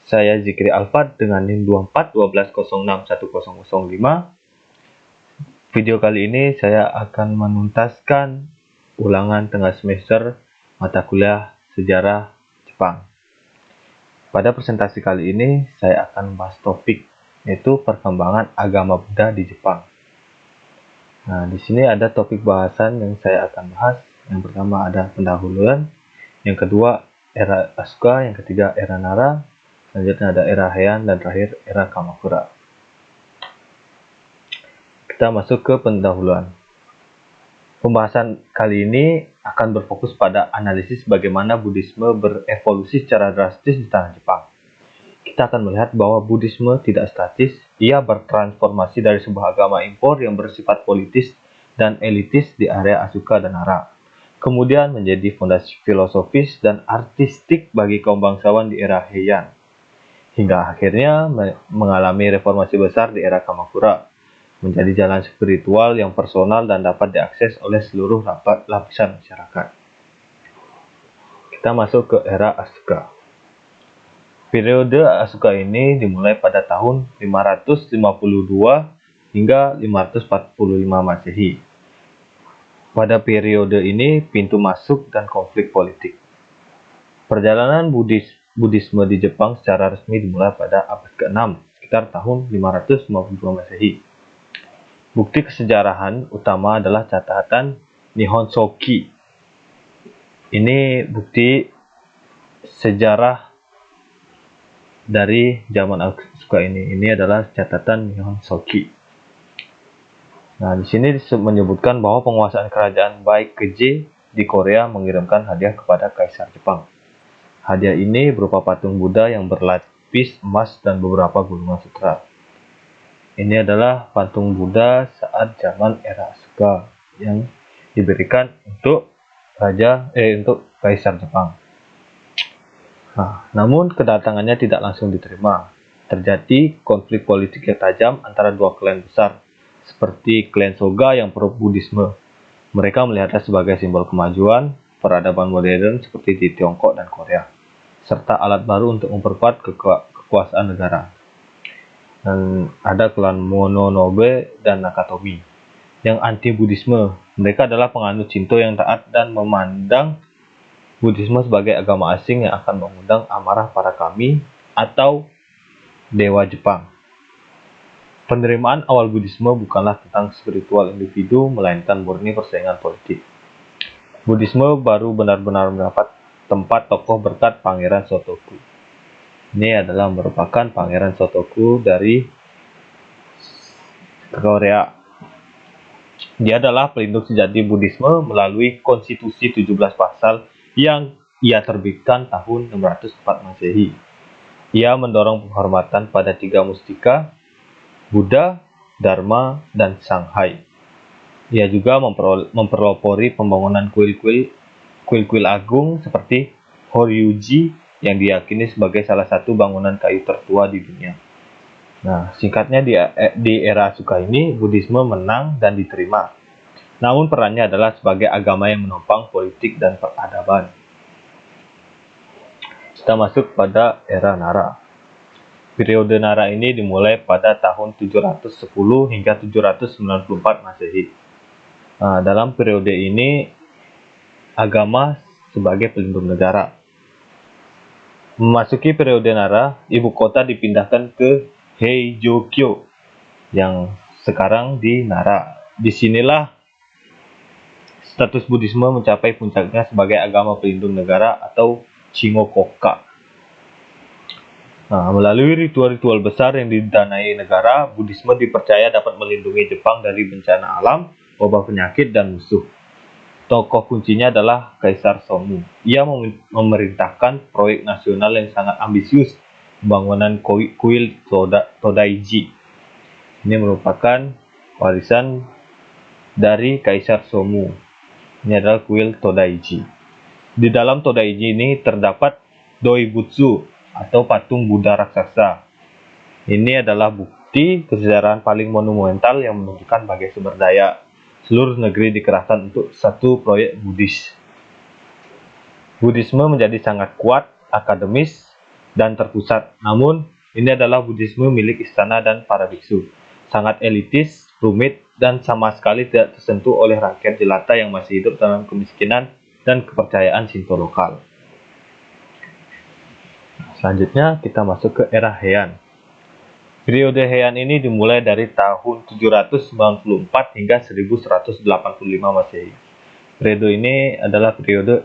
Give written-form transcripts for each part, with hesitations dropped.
Saya Zikri Alfad dengan NIM 2412061005. Video kali ini saya akan menuntaskan ulangan tengah semester mata kuliah Sejarah Jepang. Pada presentasi kali ini saya akan membahas topik yaitu perkembangan agama Buddha di Jepang. Nah, di sini ada topik bahasan yang saya akan bahas. Yang pertama ada pendahuluan, yang kedua era Asuka, yang ketiga era Nara, selanjutnya ada era Heian, dan terakhir era Kamakura. Kita masuk ke pendahuluan. Pembahasan kali ini akan berfokus pada analisis bagaimana Buddhisme berevolusi secara drastis di tanah Jepang. Kita akan melihat bahwa Buddhisme tidak statis, ia bertransformasi dari sebuah agama impor yang bersifat politis dan elitis di area Asuka dan Nara, kemudian menjadi fondasi filosofis dan artistik bagi kaum bangsawan di era Heian, hingga akhirnya mengalami reformasi besar di era Kamakura, menjadi jalan spiritual yang personal dan dapat diakses oleh seluruh lapisan masyarakat. Kita masuk ke era Asuka. Periode Asuka ini dimulai pada tahun 552 hingga 545 Masehi. Pada periode ini, pintu masuk dan konflik politik. Perjalanan Buddhisme di Jepang secara resmi dimulai pada abad ke-6, sekitar tahun 552 Masehi. Bukti kesejarahan utama adalah catatan Nihon Shoki. Ini bukti sejarah dari zaman Asuka ini. Ini adalah catatan Nihon Shoki. Nah, di sini menyebutkan bahwa penguasaan kerajaan Baekje di Korea mengirimkan hadiah kepada Kaisar Jepang. Hadiah ini berupa patung Buddha yang berlapis emas dan beberapa gulungan sutra. Ini adalah patung Buddha saat zaman era Asuka yang diberikan untuk Kaisar Jepang. Nah, namun kedatangannya tidak langsung diterima. Terjadi konflik politik yang tajam antara dua klan besar, seperti klan Soga yang pro-Buddhisme. Mereka melihatnya sebagai simbol kemajuan peradaban modern seperti di Tiongkok dan Korea, serta alat baru untuk memperkuat kekuasaan negara. Dan ada klan Mononobe dan Nakatomi yang anti-Buddhisme. Mereka adalah penganut Shinto yang taat dan memandang Buddhisme sebagai agama asing yang akan mengundang amarah para kami atau dewa Jepang. Penerimaan awal Buddhisme bukanlah tentang spiritual individu, melainkan murni persaingan politik. Buddhisme baru benar-benar mendapat tempat tokoh berkat Pangeran Sotoku. Ini adalah merupakan Pangeran Sotoku dari Korea. Dia adalah pelindung sejati Buddhisme melalui konstitusi 17 pasal yang ia terbitkan tahun 604 Masehi. Ia mendorong penghormatan pada tiga mustika, Buddha, Dharma, dan Shanghai. Ia juga memperlopori pembangunan kuil-kuil agung seperti Horyuji yang diyakini sebagai salah satu bangunan kayu tertua di dunia. Nah, singkatnya di era Asuka ini, Buddhisme menang dan diterima. Namun perannya adalah sebagai agama yang menopang politik dan peradaban. Kita masuk pada era Nara. Periode Nara ini dimulai pada tahun 710 hingga 794 Masehi. Nah, dalam periode ini, agama sebagai pelindung negara. Memasuki periode Nara, ibu kota dipindahkan ke Heijō-kyo yang sekarang di Nara. Disinilah status Buddhisme mencapai puncaknya sebagai agama pelindung negara atau Shingokoka. Nah, melalui ritual-ritual besar yang didanai negara, Buddhisme dipercaya dapat melindungi Jepang dari bencana alam, wabah penyakit, dan musuh. Tokoh kuncinya adalah Kaisar Somu. Ia memerintahkan proyek nasional yang sangat ambisius, pembangunan kuil Todaiji. Ini merupakan warisan dari Kaisar Somu. Ini adalah kuil Todaiji. Di dalam Todaiji ini terdapat Doibutsu atau patung Buddha raksasa. Ini adalah bukti kesejarahan paling monumental yang menunjukkan bagaimana sumber daya seluruh negeri dikerahkan untuk satu proyek Buddhis. Buddhisme menjadi sangat kuat, akademis, dan terpusat. Namun, ini adalah Buddhisme milik istana dan para biksu. Sangat elitis, rumit, dan sama sekali tidak tersentuh oleh rakyat jelata yang masih hidup dalam kemiskinan dan kepercayaan Shinto lokal. Selanjutnya, kita masuk ke era Heian. Periode Heian ini dimulai dari tahun 794 hingga 1185 Masehi. Periode ini adalah periode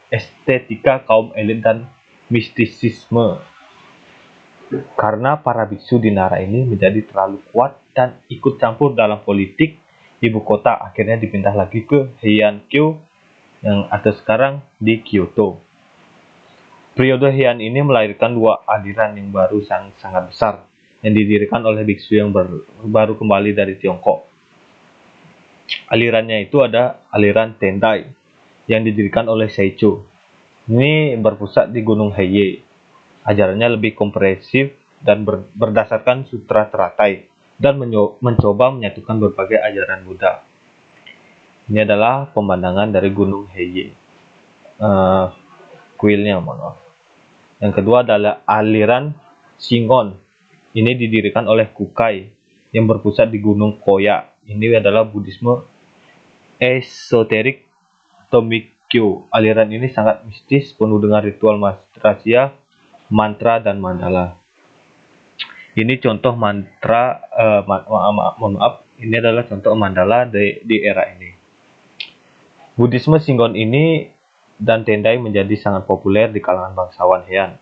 estetika kaum elit dan mistisisme. Karena para biksu di Nara ini menjadi terlalu kuat dan ikut campur dalam politik, ibu kota akhirnya dipindah lagi ke Heian-kyo yang ada sekarang di Kyoto. Periode Heian ini melahirkan dua aliran yang baru sangat besar yang didirikan oleh biksu yang baru kembali dari Tiongkok. Alirannya itu ada aliran Tendai yang didirikan oleh Seicho. Ini berpusat di Gunung Heie. Ajarannya lebih komprehensif dan berdasarkan sutra teratai dan mencoba menyatukan berbagai ajaran Buddha. Ini adalah pemandangan dari Gunung Heie. Kuilnya, mohon maaf. Yang kedua adalah aliran Shingon. Ini didirikan oleh Kukai yang berpusat di Gunung Koya. Ini adalah Buddhisme esoterik Tomikyo. Aliran ini sangat mistis, penuh dengan ritual rahasia, mantra dan mandala. Ini contoh mantra, mohon maaf, ini adalah contoh mandala di era ini. Buddhisme Shingon ini dan Tendai menjadi sangat populer di kalangan bangsawan Heian.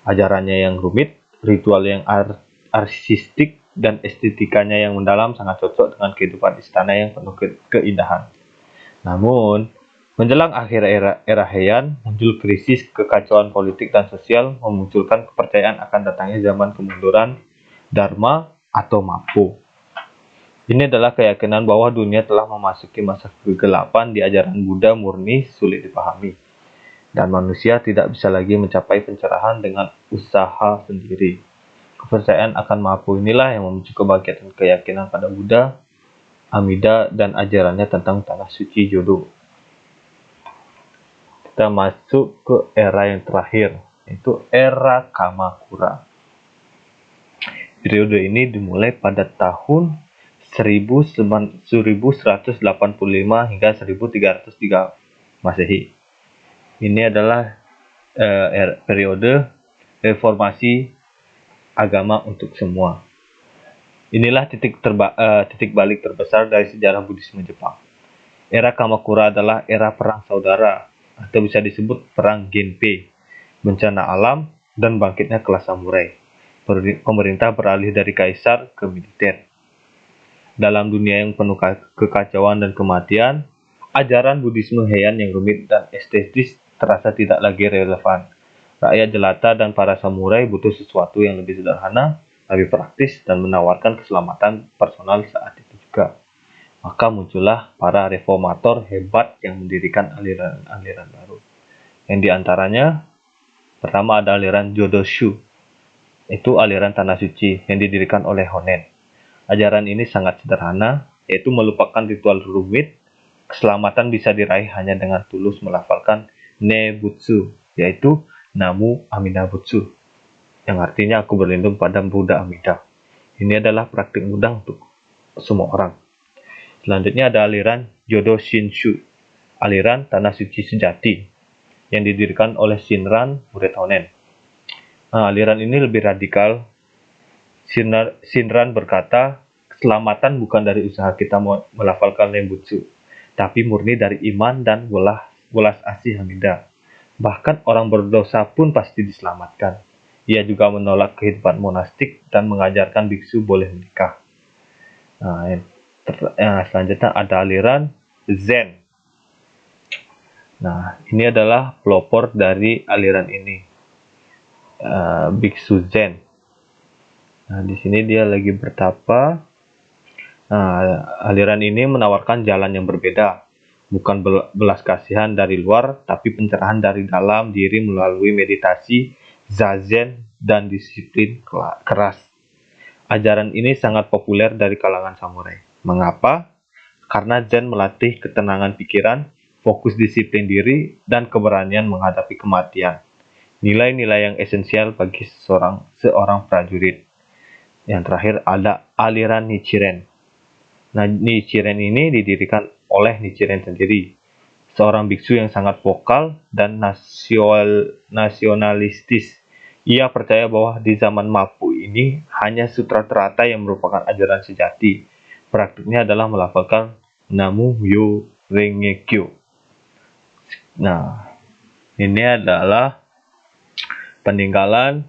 Ajarannya yang rumit, ritual yang arsistik, dan estetikanya yang mendalam sangat cocok dengan kehidupan istana yang penuh keindahan. Namun, menjelang akhir era Heian, muncul krisis kekacauan politik dan sosial, memunculkan kepercayaan akan datangnya zaman kemunduran Dharma atau Mappo. Ini adalah keyakinan bahwa dunia telah memasuki masa kegelapan di ajaran Buddha murni sulit dipahami, dan manusia tidak bisa lagi mencapai pencerahan dengan usaha sendiri. Kepercayaan akan Mappo inilah yang memicu kebangkitan keyakinan pada Buddha, Amida, dan ajarannya tentang tanah suci Jodo. Kita masuk ke era yang terakhir, yaitu era Kamakura. Periode ini dimulai pada tahun 1185 hingga 1303 Masehi. Ini adalah periode reformasi agama untuk semua. Inilah titik balik terbesar dari sejarah Buddhisme Jepang. Era Kamakura adalah era perang saudara, atau bisa disebut perang Genpei, bencana alam, dan bangkitnya kelas samurai. Pemerintah beralih dari kaisar ke militer. Dalam dunia yang penuh kekacauan dan kematian, ajaran Buddhisme Heian yang rumit dan estetis terasa tidak lagi relevan. Rakyat jelata dan para samurai butuh sesuatu yang lebih sederhana, lebih praktis, dan menawarkan keselamatan personal saat itu juga. Maka muncullah para reformator hebat yang mendirikan aliran-aliran baru. Yang diantaranya, pertama ada aliran Jodoshu, itu aliran tanah suci yang didirikan oleh Honen. Ajaran ini sangat sederhana, yaitu melupakan ritual rumit. Keselamatan bisa diraih hanya dengan tulus melafalkan Nebutsu, yaitu Namu Amida Butsu, yang artinya aku berlindung pada Buddha Amida. Ini adalah praktik mudah untuk semua orang. Selanjutnya ada aliran Jodo Shinshu, aliran tanah suci sejati, yang didirikan oleh Shinran, murid Honen. Aliran ini lebih radikal. Shinran berkata, keselamatan bukan dari usaha kita melafalkan Nembutsu, tapi murni dari iman dan welas asih Hamida. Bahkan orang berdosa pun pasti diselamatkan. Ia juga menolak kehidupan monastik dan mengajarkan biksu boleh menikah. Selanjutnya ada aliran Zen. Ini adalah pelopor dari aliran ini, biksu Zen. Di sini dia lagi bertapa. Aliran ini menawarkan jalan yang berbeda, bukan belas kasihan dari luar, tapi pencerahan dari dalam diri melalui meditasi, zazen, dan disiplin keras. Ajaran ini sangat populer dari kalangan samurai. Mengapa? Karena Zen melatih ketenangan pikiran, fokus disiplin diri, dan keberanian menghadapi kematian. nilai-nilai yang esensial bagi seorang prajurit. Yang terakhir ada aliran Nichiren. Nah, Nichiren ini didirikan oleh Nichiren sendiri, seorang biksu yang sangat vokal dan nasionalistis. Ia percaya bahwa di zaman Mapu ini hanya Sutra Terata yang merupakan ajaran sejati. Praktiknya adalah melafalkan Namu Myo Renge Kyo. Nah, ini adalah peninggalan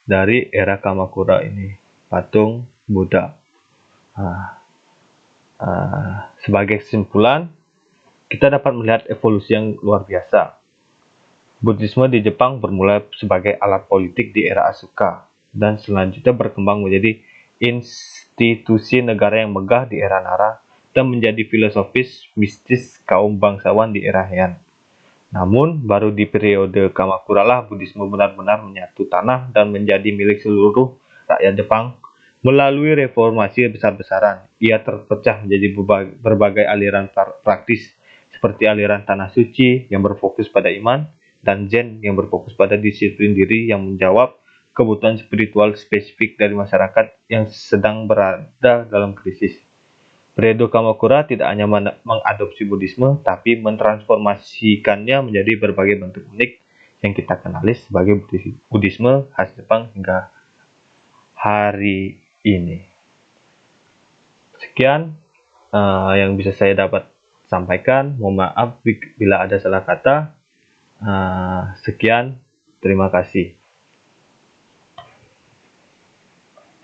dari era Kamakura ini, patung Buddha. Sebagai kesimpulan, kita dapat melihat evolusi yang luar biasa. Buddhisme di Jepang bermula sebagai alat politik di era Asuka, dan selanjutnya berkembang menjadi institusi negara yang megah di era Nara, dan menjadi filosofis mistis kaum bangsawan di era Heian. Namun, baru di periode Kamakura lah Buddhisme benar-benar menyatu tanah dan menjadi milik seluruh rakyat Jepang. Melalui reformasi besar-besaran, ia terpecah menjadi berbagai aliran praktis, seperti aliran Tanah Suci yang berfokus pada iman, dan Zen yang berfokus pada disiplin diri yang menjawab kebutuhan spiritual spesifik dari masyarakat yang sedang berada dalam krisis. Periode Kamakura tidak hanya mengadopsi Buddhisme, tapi mentransformasikannya menjadi berbagai bentuk unik yang kita kenali sebagai Buddhisme khas Jepang hingga hari ini. Sekian yang bisa saya dapat sampaikan. Mohon maaf bila ada salah kata. Sekian, terima kasih.